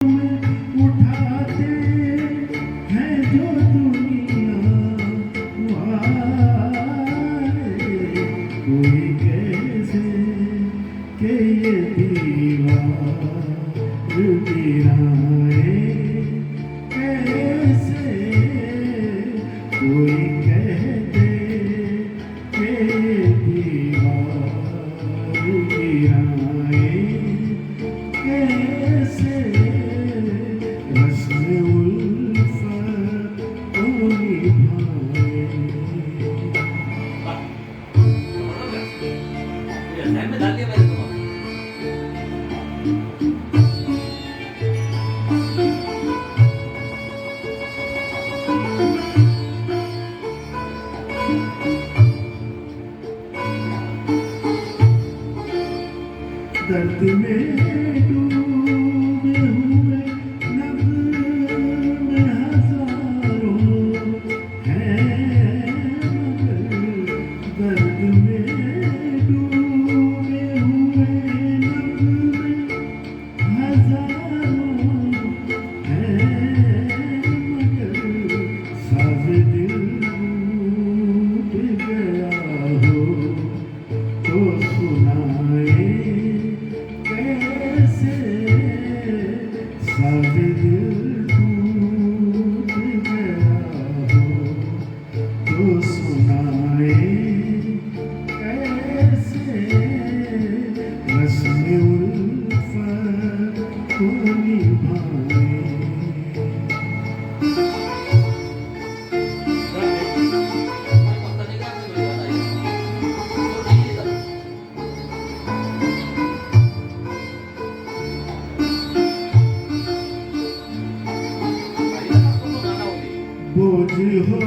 उठाते हैं जो दुनिया वाले, कोई कैसे के ये दीवार गिराए, कैसे कोई कह दे के ये दीवार गिराए, कैसे रस्म उल्फत को निभाए। दर्द में डूबे हुए नगमे हजारों हैं, मगर दर्द में डूबे हुए नगमे हजारों हैं, मगर साज़ दिल टूट गया हो तो सुनाए, कैसे साज़ दिल टूट गया हो तो सुनाए, कैसे रस्म उल्फत को निभाए। बोझ हो